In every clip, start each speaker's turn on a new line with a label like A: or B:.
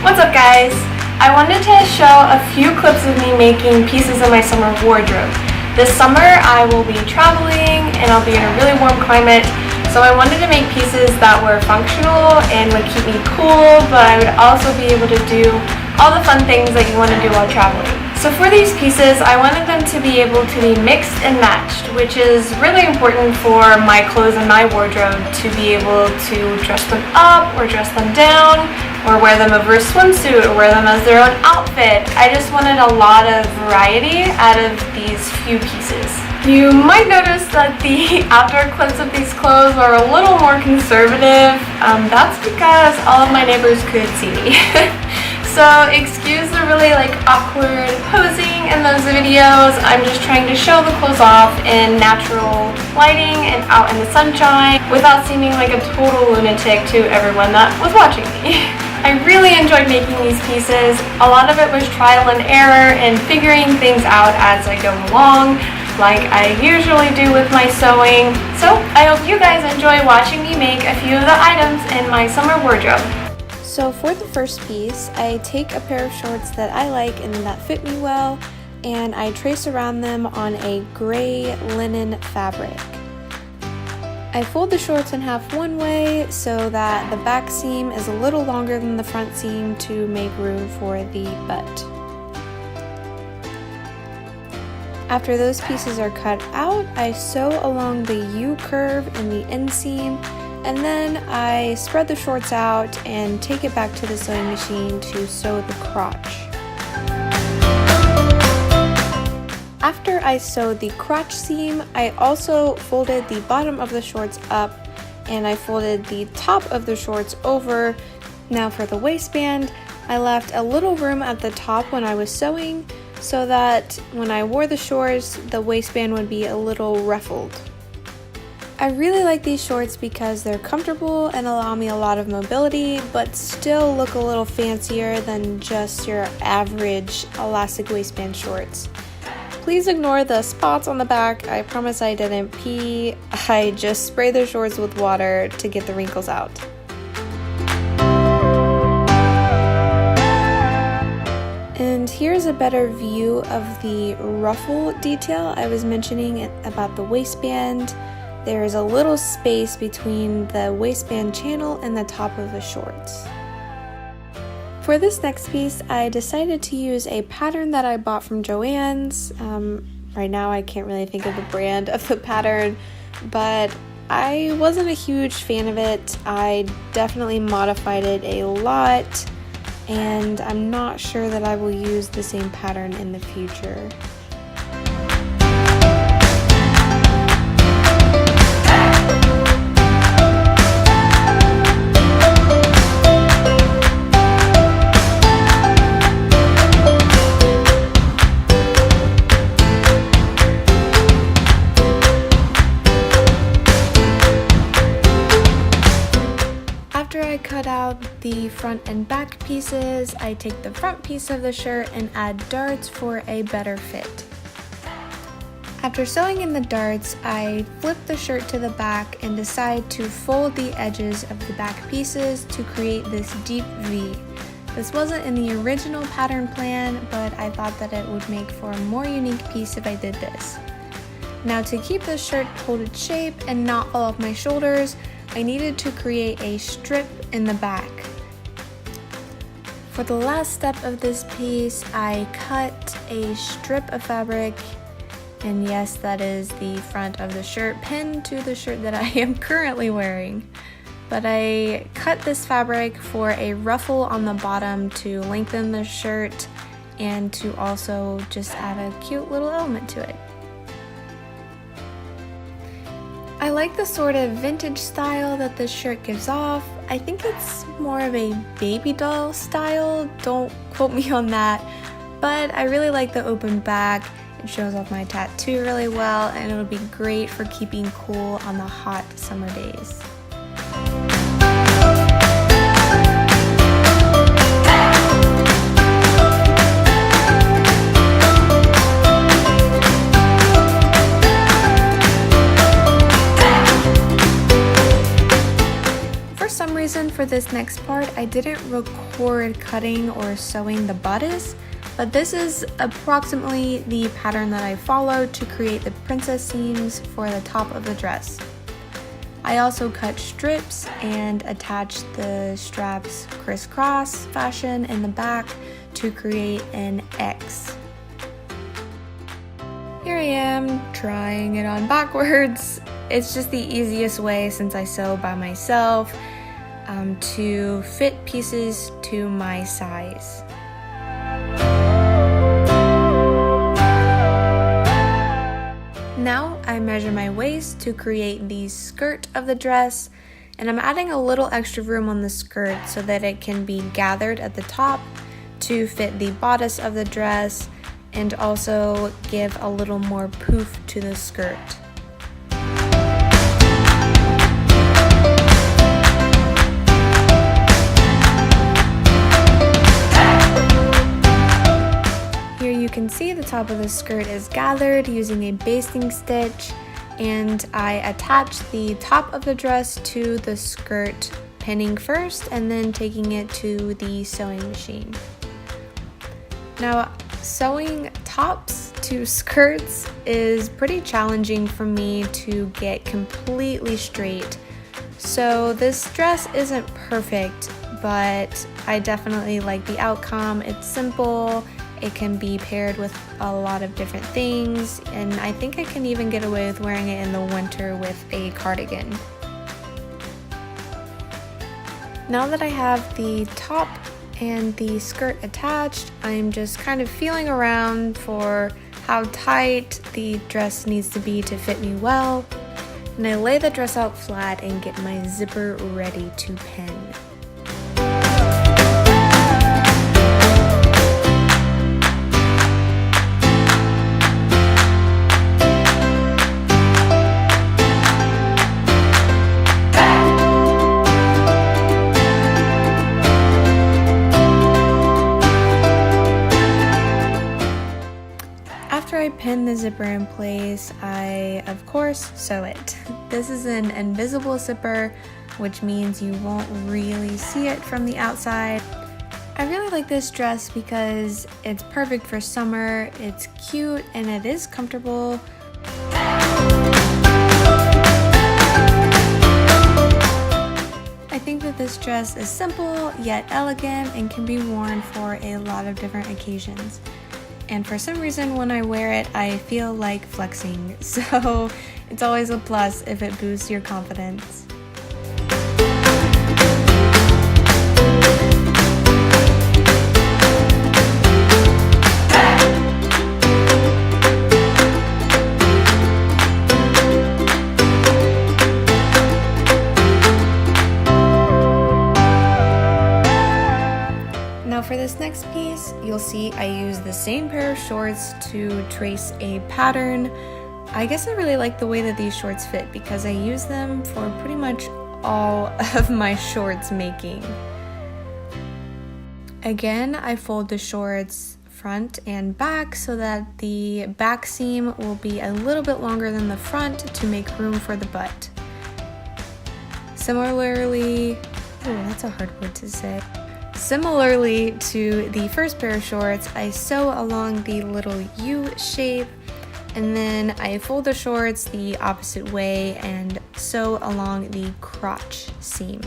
A: What's up, guys? I wanted to show a few clips of me making pieces of my summer wardrobe. This summer I will be traveling and I'll be in a really warm climate, so I wanted to make pieces that were functional and would keep me cool, but I would also be able to do all the fun things that you want to do while traveling. So for these pieces, I wanted them to be able to be mixed and matched, which is really important for my clothes and my wardrobe, to be able to dress them up or dress them down, or wear them over a swimsuit, or wear them as their own outfit. I just wanted a lot of variety out of these few pieces. You might notice that the outdoor clips of these clothes are a little more conservative. That's because all of my neighbors could see me. So excuse the really awkward posing in those videos. I'm just trying to show the clothes off in natural lighting and out in the sunshine without seeming like a total lunatic to everyone that was watching me. I really enjoyed making these pieces. A lot of it was trial and error and figuring things out as I go along, like I usually do with my sewing. So I hope you guys enjoy watching me make a few of the items in my summer wardrobe.
B: So for the first piece, I take a pair of shorts that I like and that fit me well, and I trace around them on a gray linen fabric. I fold the shorts in half one way so that the back seam is a little longer than the front seam to make room for the butt. After those pieces are cut out, I sew along the U curve in the inseam, and then I spread the shorts out and take it back to the sewing machine to sew the crotch. After I sewed the crotch seam, I also folded the bottom of the shorts up and I folded the top of the shorts over. Now for the waistband, I left a little room at the top when I was sewing so that when I wore the shorts, the waistband would be a little ruffled. I really like these shorts because they're comfortable and allow me a lot of mobility, but still look a little fancier than just your average elastic waistband shorts. Please ignore the spots on the back. I promise I didn't pee. I just sprayed the shorts with water to get the wrinkles out. And here's a better view of the ruffle detail I was mentioning about the waistband. There is a little space between the waistband channel and the top of the shorts. For this next piece, I decided to use a pattern that I bought from Joann's. Right now I can't really think of the brand of the pattern, but I wasn't a huge fan of it. I definitely modified it a lot, and I'm not sure that I will use the same pattern in the future. After I cut out the front and back pieces, I take the front piece of the shirt and add darts for a better fit. After sewing in the darts, I flip the shirt to the back and decide to fold the edges of the back pieces to create this deep V. This wasn't in the original pattern plan, but I thought that it would make for a more unique piece if I did this. Now to keep the shirt hold its shape and not fall off my shoulders, I needed to create a strip in the back. For the last step of this piece, I cut a strip of fabric, and yes, that is the front of the shirt pinned to the shirt that I am currently wearing. But I cut this fabric for a ruffle on the bottom to lengthen the shirt and to also just add a cute little element to it. I like the sort of vintage style that this shirt gives off. I think it's more of a baby doll style, don't quote me on that, but I really like the open back. It shows off my tattoo really well, and it'll be great for keeping cool on the hot summer days. for this next part, I didn't record cutting or sewing the bodice, but this is approximately the pattern that I followed to create the princess seams for the top of the dress. I also cut strips and attached the straps crisscross fashion in the back to create an X. Here I am trying it on backwards. It's just the easiest way since I sew by myself to fit pieces to my size. Now I measure my waist to create the skirt of the dress, and I'm adding a little extra room on the skirt so that it can be gathered at the top to fit the bodice of the dress and also give a little more poof to the skirt. You can see the top of the skirt is gathered using a basting stitch, and I attach the top of the dress to the skirt, pinning first and then taking it to the sewing machine. Now, sewing tops to skirts is pretty challenging for me to get completely straight. So this dress isn't perfect, but I definitely like the outcome. It's simple. It can be paired with a lot of different things, and I think I can even get away with wearing it in the winter with a cardigan. Now that I have the top and the skirt attached, I'm just kind of feeling around for how tight the dress needs to be to fit me well, and I lay the dress out flat and get my zipper ready to pin. After I pin the zipper in place, I of course sew it. This is an invisible zipper, which means you won't really see it from the outside. I really like this dress because it's perfect for summer, it's cute, and it is comfortable. I think that this dress is simple yet elegant and can be worn for a lot of different occasions. And for some reason, when I wear it, I feel like flexing, so it's always a plus if it boosts your confidence. For this next piece, you'll see I use the same pair of shorts to trace a pattern. I guess I really like the way that these shorts fit because I use them for pretty much all of my shorts making. Again, I fold the shorts front and back so that the back seam will be a little bit longer than the front to make room for the butt. Similarly, that's a hard word to say. Similarly to the first pair of shorts, I sew along the little U shape, and then I fold the shorts the opposite way and sew along the crotch seam.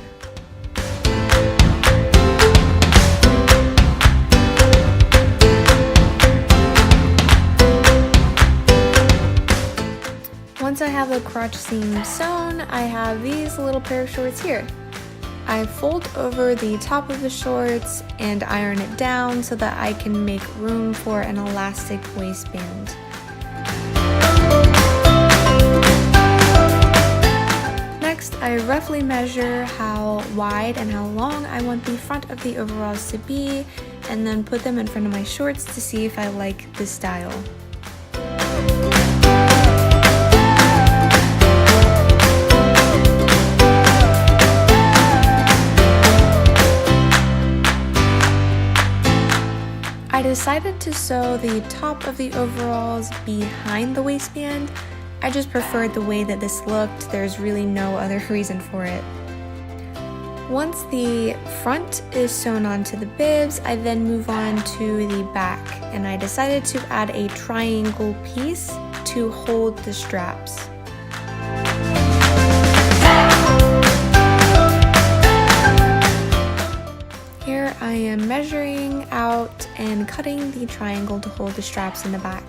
B: Once I have the crotch seam sewn, I have these little pair of shorts here. I fold over the top of the shorts and iron it down so that I can make room for an elastic waistband. Next, I roughly measure how wide and how long I want the front of the overalls to be, and then put them in front of my shorts to see if I like the style. I decided to sew the top of the overalls behind the waistband. I just preferred the way that this looked. There's really no other reason for it. Once the front is sewn onto the bibs, I then move on to the back, and I decided to add a triangle piece to hold the straps. Here I am measuring out and cutting the triangle to hold the straps in the back.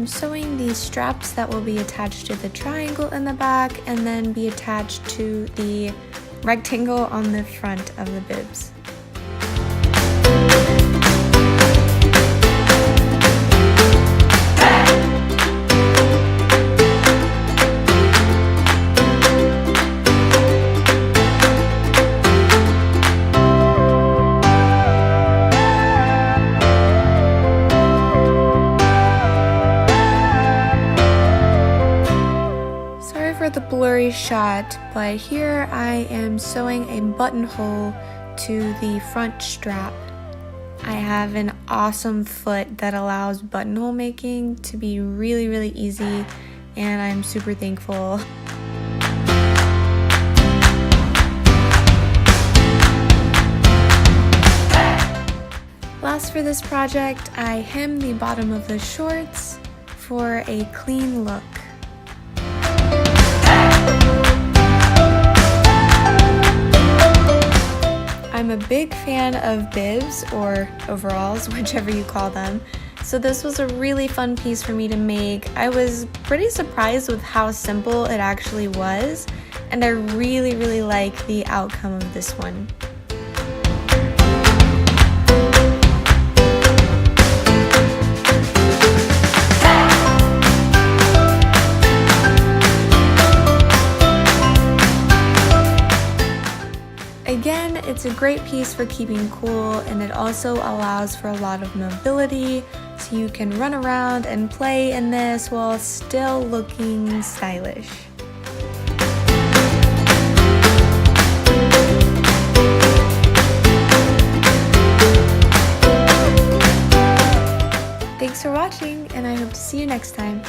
B: Sewing these straps that will be attached to the triangle in the back and then be attached to the rectangle on the front of the bibs. The blurry shot, but here I am sewing a buttonhole to the front strap. I have an awesome foot that allows buttonhole making to be really easy, and I'm super thankful. Last for this project, I hem the bottom of the shorts for a clean look. I'm a big fan of bibs, or overalls, whichever you call them, so this was a really fun piece for me to make. I was pretty surprised with how simple it actually was, and I really like the outcome of this one. Again, it's a great piece for keeping cool, and it also allows for a lot of mobility, so you can run around and play in this while still looking stylish. Thanks for watching, and I hope to see you next time.